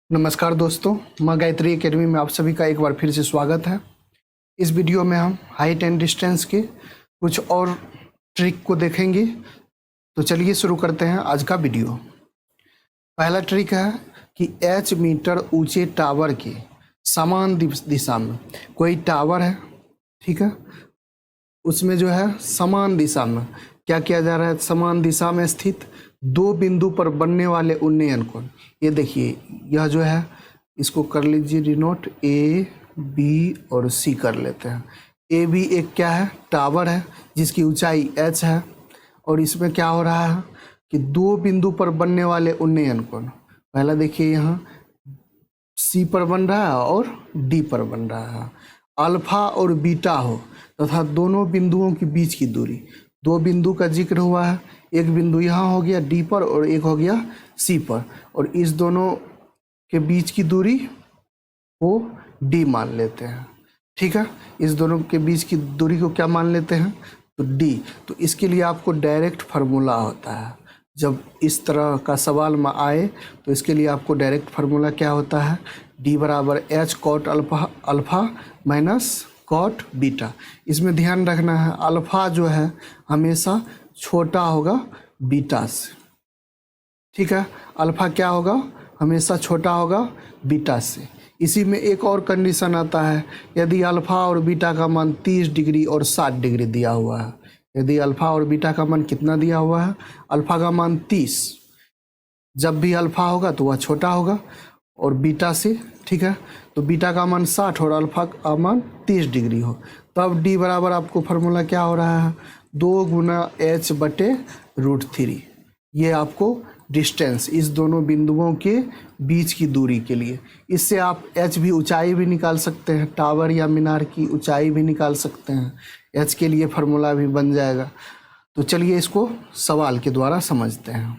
नमस्कार दोस्तों, माँ गायत्री एकेडमी में आप सभी का एक बार फिर से स्वागत है। इस वीडियो में हम हाइट एंड डिस्टेंस के कुछ और ट्रिक को देखेंगे। तो चलिए शुरू करते हैं आज का वीडियो। पहला ट्रिक है कि h मीटर ऊंचे टावर के समान दिशा में कोई टावर है, ठीक है, उसमें जो है समान दिशा में क्या किया जा रहा है, समान दिशा में स्थित दो बिंदु पर बनने वाले उन्नयन कोण। ये देखिए, यह जो है इसको कर लीजिए डिनोट, ए बी और सी कर लेते हैं। ए बी एक क्या है, टावर है जिसकी ऊंचाई h है, और इसमें क्या हो रहा है कि दो बिंदु पर बनने वाले उन्नयन कोण। पहला देखिए, यहाँ सी पर बन रहा है और डी पर बन रहा है। अल्फा और बीटा हो तथा दोनों बिंदुओं के बीच की दूरी, दो बिंदु का जिक्र हुआ है, एक बिंदु यहाँ हो गया डी पर और एक हो गया सी पर, और इस दोनों के बीच की दूरी को डी मान लेते हैं, ठीक है। इस दोनों के बीच की दूरी को क्या मान लेते हैं, तो डी। तो इसके लिए आपको डायरेक्ट फार्मूला होता है। जब इस तरह का सवाल में आए तो इसके लिए आपको डायरेक्ट फार्मूला क्या होता है, डी बराबर h cot alpha minus cot beta. इसमें ध्यान रखना है, अल्फा जो है हमेशा छोटा होगा बीटा से, ठीक है। अल्फा क्या होगा, हमेशा छोटा होगा बीटा से। इसी में एक और कंडीशन आता है, यदि अल्फा और बीटा का मान 30 डिग्री और 60 डिग्री दिया हुआ है। यदि अल्फा और बीटा का मान कितना दिया हुआ है, अल्फा का मान 30, जब भी अल्फा होगा तो वह छोटा होगा और बीटा से, ठीक है। तो बीटा का मान 60 और अल्फा का मान 30 डिग्री हो, तब डी बराबर आपको फार्मूला क्या हो रहा है, 2 गुना h बटे √3। ये आपको डिस्टेंस, इस दोनों बिंदुओं के बीच की दूरी के लिए। इससे आप h भी ऊंचाई भी निकाल सकते हैं, टावर या मीनार की ऊंचाई भी निकाल सकते हैं, h के लिए फार्मूला भी बन जाएगा। तो चलिए इसको सवाल के द्वारा समझते हैं।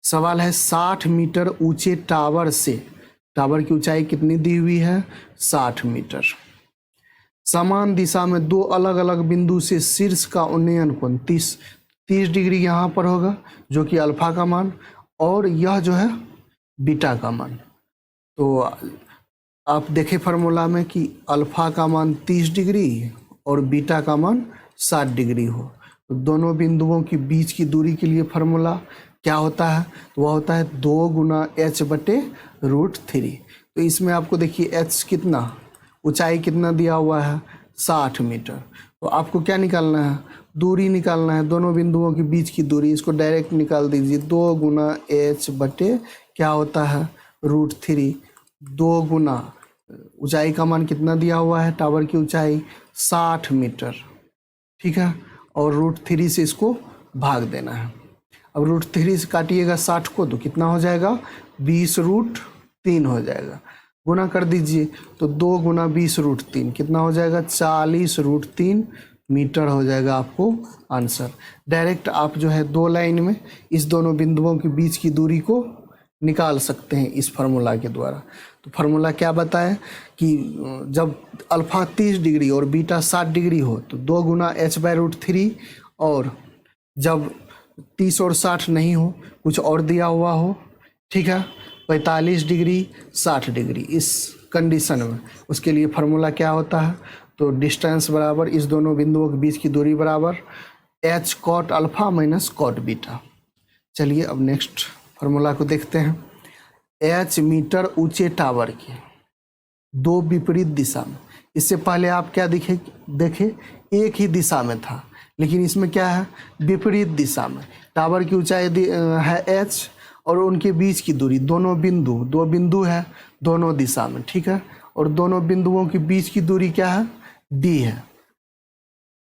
सवाल है 60 मीटर ऊंचे टावर से, टावर की ऊंचाई कितनी दी हुई है, 60 मीटर, समान दिशा में दो अलग अलग बिंदु से शीर्ष का उन्नयन कोण 30 डिग्री यहाँ पर होगा, जो कि अल्फा का मान, और यह जो है बीटा का मान। तो आप देखें फार्मूला में कि अल्फा का मान 30 डिग्री और बीटा का मान 60 डिग्री हो, तो दोनों बिंदुओं के बीच की दूरी के लिए फार्मूला क्या होता है, तो वह होता है 2 गुना h बटे √3। तो इसमें आपको देखिए h कितना, ऊंचाई कितना दिया हुआ है, 60 मीटर। तो आपको क्या निकालना है, दूरी निकालना है, दोनों बिंदुओं के बीच की दूरी। इसको डायरेक्ट निकाल दीजिए, 2 गुना h बटे क्या होता है √3। 2 गुना ऊंचाई का मान कितना दिया हुआ है, टावर की ऊंचाई 60 मीटर, ठीक है, और √3 से इसको भाग देना है। अब √3 से काटिएगा 60 को तो कितना हो जाएगा, 20√3 हो जाएगा। गुना कर दीजिए तो 2 गुना 20√3 कितना हो जाएगा, 40√3 मीटर हो जाएगा आपको आंसर। डायरेक्ट आप जो है दो लाइन में इस दोनों बिंदुओं के बीच की दूरी को निकाल सकते हैं इस फार्मूला के द्वारा। तो फार्मूला क्या बताए कि जब अल्फा 30 डिग्री और बीटा 60 डिग्री हो तो 2 गुना h बाय √3, और जब 30 और 60 नहीं हो, कुछ और दिया हुआ हो, ठीक है, 45 डिग्री 60 डिग्री, इस कंडीशन में उसके लिए फार्मूला क्या होता है, तो डिस्टेंस बराबर इस दोनों बिंदुओं के बीच की दूरी बराबर h cot alpha minus cot beta. चलिए अब नेक्स्ट फार्मूला को देखते हैं। h मीटर ऊंचे टावर के दो विपरीत दिशा में, इससे पहले आप क्या देखे एक ही दिशा में था, लेकिन इसमें क्या है, विपरीत दिशा में। टावर की ऊंचाई है h और उनके बीच की दूरी, दोनों बिंदु, दो बिंदु है दोनों दिशा में, ठीक है, और दोनों बिंदुओं के बीच की दूरी क्या है, d है,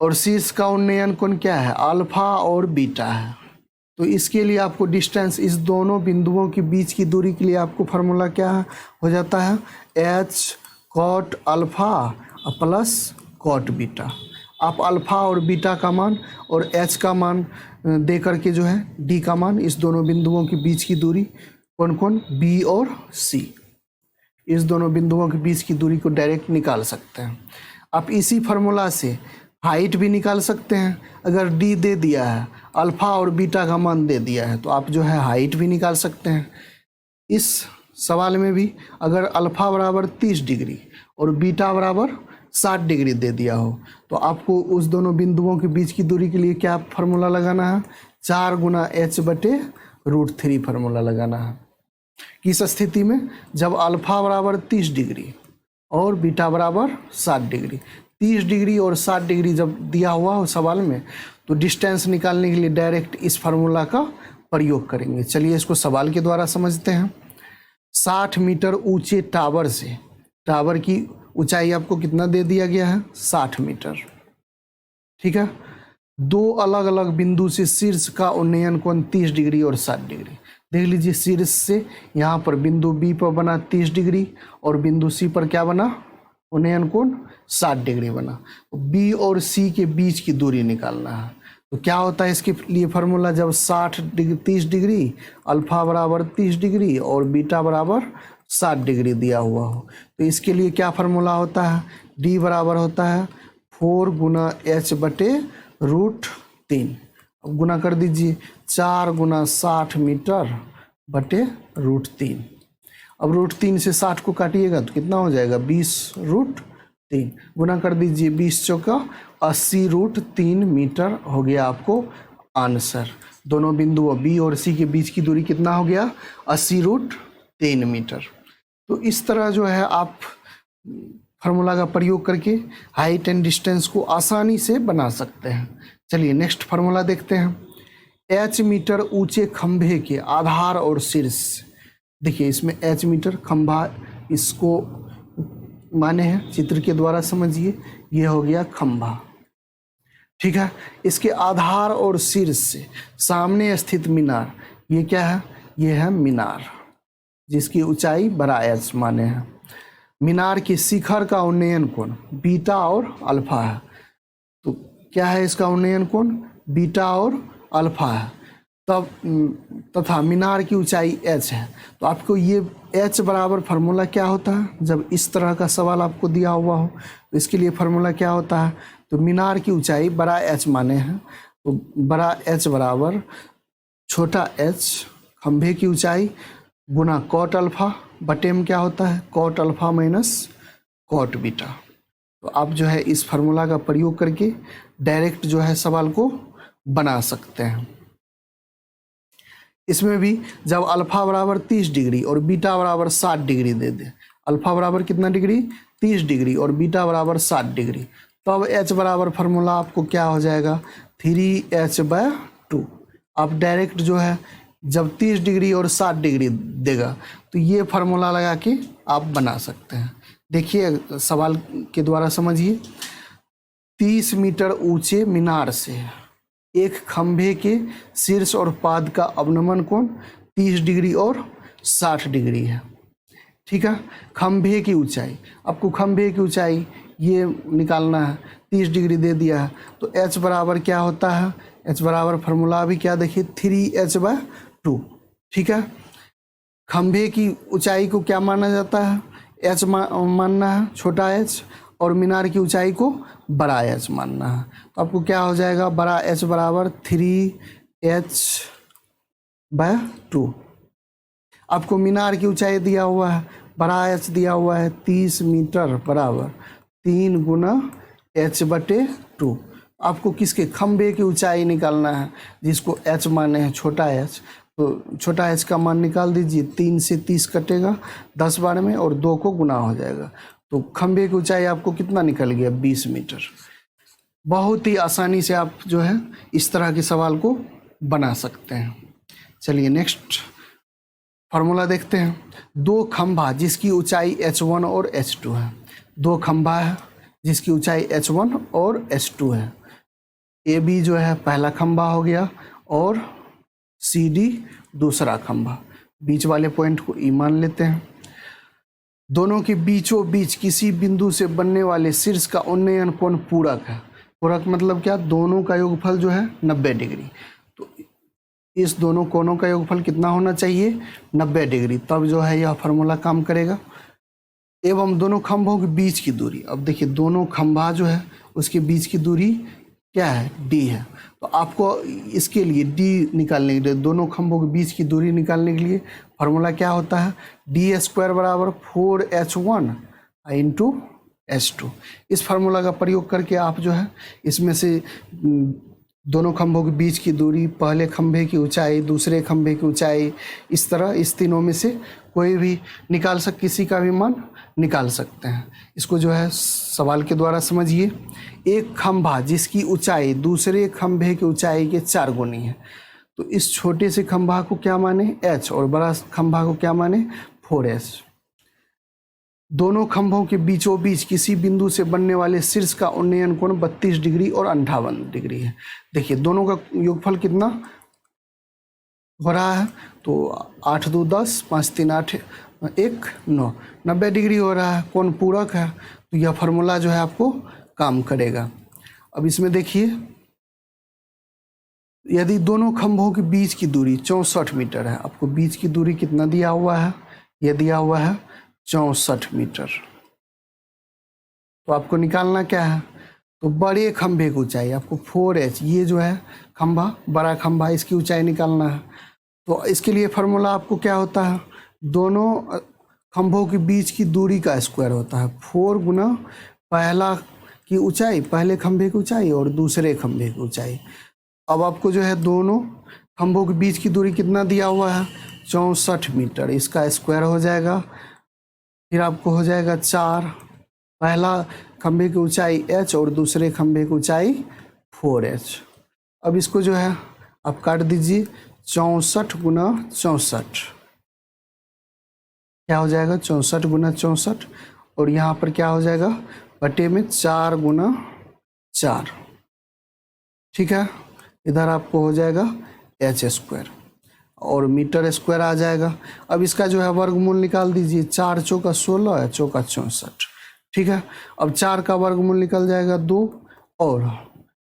और शीर्ष का उन्नयन कोण क्या है, अल्फा और बीटा है। तो इसके लिए आपको डिस्टेंस, इस दोनों बिंदुओं के बीच की दूरी के लिए आपको फार्मूला क्या हो जाता है, h cot alpha plus cot beta. आप अल्फा और बीटा का मान और h का मान दे करके जो है d का मान, इस दोनों बिंदुओं के बीच की दूरी कौन कौन, b और c, इस दोनों बिंदुओं के बीच की दूरी को डायरेक्ट निकाल सकते हैं। आप इसी फार्मूला से हाइट भी निकाल सकते हैं। अगर d दे दिया है, अल्फा और बीटा का मान दे दिया है, तो आप जो है हाइट भी निकाल सकते हैं। इस सवाल में भी अगर अल्फा बराबर 30 डिग्री और बीटा बराबर 60 डिग्री दे दिया हो तो आपको उस दोनों बिंदुओं के बीच की दूरी के लिए क्या फार्मूला लगाना है? 4 गुना h/√3 फार्मूला लगाना है। किस स्थिति में? जब अल्फा बराबर 30 डिग्री और बीटा बराबर 60 डिग्री। 30 डिग्री और 60 डिग्री जब दिया हुआ हो सवाल में तो डिस्टेंस निकालने के लिए डायरेक्ट इस फार्मूला का प्रयोग करेंगे। चलिए इसको सवाल के द्वारा समझते हैं। 60 मीटर ऊंचे टावर से, टावर की ऊंचाई आपको कितना दे दिया गया है? 60 मीटर। ठीक है। दो अलग अलग बिंदु से शीर्ष का उन्नयन कोण 30 डिग्री और 60 डिग्री। देख लीजिए, शीर्ष से यहाँ पर बिंदु बी पर बना 30 डिग्री और बिंदु सी पर क्या बना? उन्नयन कोण 60 डिग्री बना। बी और सी के बीच की दूरी निकालना है। तो क्या होता है इसके लिए फार्मूला? जब 30 डिग्री अल्फा बराबर 30 डिग्री और बीटा बराबर 60 डिग्री दिया हुआ हो तो इसके लिए क्या फार्मूला होता है? डी बराबर होता है 4 गुना h/√3। अब गुना कर दीजिए, 4 गुना 60 मीटर बटे √3। अब √3 से 60 को काटिएगा तो कितना हो जाएगा? 20√3। गुना कर दीजिए, 20 चौका 80√3 मीटर हो गया आपको आंसर। दोनों बिंदुओं बी और सी के बीच की दूरी कितना हो गया? 80√3 मीटर। तो इस तरह जो है आप फार्मूला का प्रयोग करके हाइट एंड डिस्टेंस को आसानी से बना सकते हैं। चलिए नेक्स्ट फार्मूला देखते हैं। h मीटर ऊंचे खंभे के आधार और शीर्ष। देखिए इसमें h मीटर खंभा, इसको माने हैं, चित्र के द्वारा समझिए। ये हो गया खंभा। ठीक है। इसके आधार और शीर्ष से सामने स्थित मीनार, ये क्या है? ये है मीनार जिसकी ऊंचाई बड़ा h माने हैं। मीनार के शिखर का उन्नयन कोण बीटा और अल्फा है। तो क्या है इसका उन्नयन कोण? बीटा और अल्फा है। तब तथा मीनार की ऊंचाई h है। तो आपको ये h बराबर फार्मूला क्या होता है? जब इस तरह का सवाल आपको दिया हुआ हो तो इसके लिए फार्मूला क्या होता है? तो मीनार की ऊंचाई बड़ा h माने हैं तो बड़ा h बराबर छोटा h खंभे की ऊंचाई गुना कॉट अल्फा बटे में क्या होता है? Cot alpha minus cot beta. तो आप जो है इस फार्मूला का प्रयोग करके डायरेक्ट जो है सवाल को बना सकते हैं। इसमें भी जब अल्फा बराबर 30 डिग्री और बीटा बराबर 60 डिग्री दे दे, अल्फा बराबर कितना डिग्री? 30 डिग्री और बीटा बराबर 60 डिग्री, तो अब h बराबर फार्मूला आपको क्या हो जाएगा? 3h/2। आप डायरेक्ट जो है जब 30 डिग्री और 60 डिग्री देगा तो ये फार्मूला लगा के आप बना सकते हैं। देखिए सवाल के द्वारा समझिए। 30 मीटर ऊंचे मीनार से एक खंभे के शीर्ष और पाद का अवनमन कोण 30 डिग्री और 60 डिग्री है। ठीक है। खंभे की ऊंचाई, आपको खंभे की ऊंचाई ये निकालना है। 30 डिग्री दे दिया है तो h बराबर क्या होता है? h बराबर फार्मूला भी क्या देखिए? 3h/2। ठीक है। खंभे की ऊंचाई को क्या माना जाता है? h मानना है, छोटा h, और मीनार की ऊंचाई को बड़ा h मानना है। तो आपको क्या हो जाएगा? बड़ा h बराबर 3h/2। आपको मीनार की ऊंचाई दिया हुआ है, बड़ा h दिया हुआ है 30 मीटर बराबर 3 गुना h/2। आपको किसके? खंभे की ऊंचाई निकालना है जिसको h माने हैं, छोटा h। तो छोटा h का मान निकाल दीजिए। 3 से 30 कटेगा 10 बार में और 2 को गुना हो जाएगा। तो खंभे की ऊंचाई आपको कितना निकल गया? 20 मीटर। बहुत ही आसानी से आप जो है इस तरह के सवाल को बना सकते हैं। चलिए नेक्स्ट फार्मूला देखते हैं। दो खंभा जिसकी ऊंचाई h1 और h2 है। दो खंभा है जिसकी ऊंचाई h1 और h2 है। ए बी जो है पहला खंभा हो गया और सी डी दूसरा खंभा। बीच वाले पॉइंट को ई मान लेते हैं। दोनों के बीचों बीच किसी बिंदु से बनने वाले शीर्ष का उन्नयन कोण पूरक है। पूरक मतलब क्या? दोनों का योगफल जो है 90 डिग्री। तो इस दोनों कोणों का योगफल कितना होना चाहिए? 90 डिग्री। तब जो है यह फार्मूला काम करेगा। एवं दोनों खंभों के बीच की दूरी, अब देखिए दोनों खंभा जो है उसके बीच की दूरी क्या है, डी है। तो आपको इसके लिए डी निकालने के लिए, दोनों खंभों के बीच की दूरी निकालने के लिए फार्मूला क्या होता है, डी स्क्वायर बराबर 4h1 इंटू h2। इस फार्मूला का प्रयोग करके आप जो है इसमें से दोनों खंभों के बीच की दूरी, पहले खंभे की ऊंचाई, दूसरे खंभे की ऊंचाई, इस तरह इस तीनों में से कोई भी किसी का भी मान निकाल सकते हैं। इसको जो है सवाल के द्वारा समझिए। एक खंभा जिसकी ऊंचाई दूसरे खंभे की ऊंचाई के 4 गुनी है, तो इस छोटे से खंभा को क्या माने, h, और बड़ा खंभा को क्या माने, 4h। दोनों खंभों के बीचों बीच किसी बिंदु से बनने वाले शीर्ष का उन्नयन कोण 32 डिग्री और 58 डिग्री है। देखिए दोनों का योगफल कितना हो रहा है, तो 8 2 10, 5 3 8 1 9, 90 डिग्री हो रहा है, कोण पूरक है। तो यह फार्मूला जो है आपको काम करेगा। अब इसमें देखिए, यदि दोनों खंभों के बीच की दूरी 64 मीटर है, आपको बीच की दूरी कितना दिया हुआ है, यह दिया हुआ है 64 मीटर। तो आपको निकालना क्या है, तो बड़े खंभे की ऊंचाई आपको 4h, ये जो है खंभा, बड़ा खंभा, इसकी ऊंचाई निकालना है। तो इसके लिए फार्मूला आपको क्या होता है, दोनों खंभों के बीच की दूरी का स्क्वायर होता है, 4 गुना पहला की ऊंचाई, पहले खंभे की ऊंचाई और दूसरे खंभे की ऊंचाई। अब आपको जो है दोनों खंभों के बीच की दूरी कितना दिया हुआ है, 64 मीटर, इसका स्क्वायर हो जाएगा। फिर आपको हो जाएगा 4, पहला खंभे की ऊंचाई h और दूसरे खंभे की ऊंचाई 4h। अब इसको जो है आप काट दीजिए, 64 गुना 64 क्या हो जाएगा, 64 गुना 64, और यहाँ पर क्या हो जाएगा, बटे में 4 गुना 4, ठीक है। इधर आपको हो जाएगा h स्क्वायर और मीटर स्क्वायर आ जाएगा। अब इसका जो है वर्गमूल निकाल दीजिए, 4 चौका 16 है, चौका 64, ठीक है। अब 4 का वर्गमूल निकल जाएगा 2, और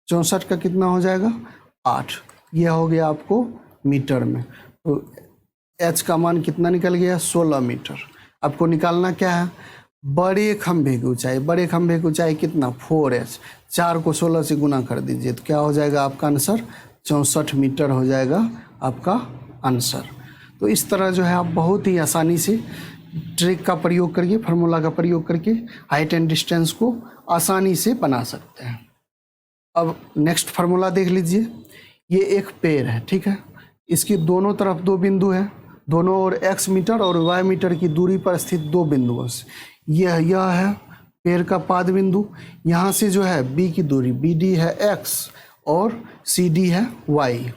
64 का कितना हो जाएगा 8, यह हो गया आपको मीटर में। तो h का मान कितना निकल गया, 16 मीटर। आपको निकालना क्या है, बड़े खंभे की ऊंचाई, बड़े खंभे की ऊंचाई कितना, 4h, 4 को 16 से गुना कर दीजिए, तो क्या हो जाएगा आपका आंसर, 64 मीटर हो जाएगा आपका आंसर। तो इस तरह जो है आप बहुत ही आसानी से ट्रिक का प्रयोग करके, फार्मूला का प्रयोग करके हाइट एंड डिस्टेंस को आसानी से बना सकते हैं। अब नेक्स्ट फार्मूला देख लीजिए। ये एक पेड़ है, ठीक है, इसकी दोनों तरफ 2 बिंदु है, दोनों ओर x मीटर और y मीटर की दूरी पर स्थित 2 बिंदुओं से, यह है पेड़ का पाद बिंदु। यहाँ से जो है b की दूरी, BD है x और CD है y।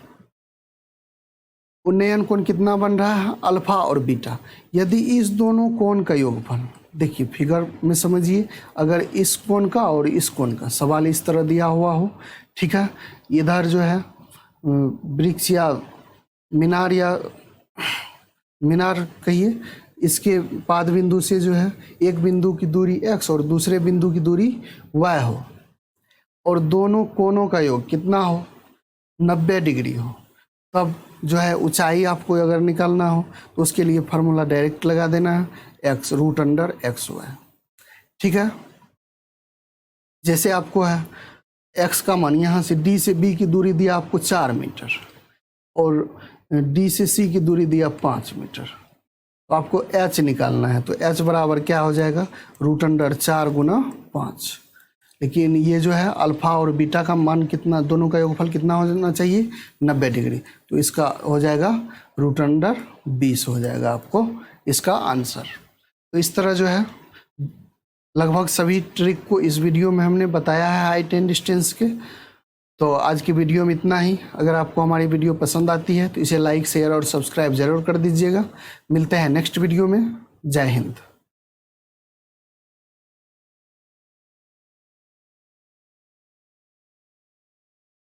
उन्नयन कोण कितना बन रहा है, अल्फा और बीटा। यदि इस दोनों कोण का योगफल, देखिए फिगर में समझिए, अगर इस कोण का और इस कोण का, सवाल इस तरह दिया हुआ हो, ठीक है, इधर जो है वृक्ष या मीनार कहिए, इसके पाद बिंदु से जो है एक बिंदु की दूरी x और दूसरे बिंदु की दूरी y हो, और दोनों कोणों का योग कितना हो, 90 डिग्री हो, तब जो है ऊंचाई आपको अगर निकालना हो तो उसके लिए फार्मूला डायरेक्ट लगा देना है, x √xy, ठीक है। जैसे आपको है x का मान, यहाँ से d से b की दूरी दिया आपको 4 मीटर और d से c की दूरी दिया 5 मीटर, तो आपको h निकालना है। तो h बराबर क्या हो जाएगा, √4 गुना 5। लेकिन ये जो है अल्फा और बीटा का मान कितना, दोनों का योगफल कितना होना चाहिए, 90 डिग्री, तो इसका हो जाएगा √20 हो जाएगा आपको इसका आंसर। तो इस तरह जो है लगभग सभी ट्रिक को इस वीडियो में हमने बताया है हाइट एंड डिस्टेंस के। तो आज की वीडियो में इतना ही। अगर आपको हमारी वीडियो पसंद आती है तो इसे लाइक, शेयर और सब्सक्राइब जरूर कर दीजिएगा। मिलते हैं नेक्स्ट वीडियो में। जय हिंद।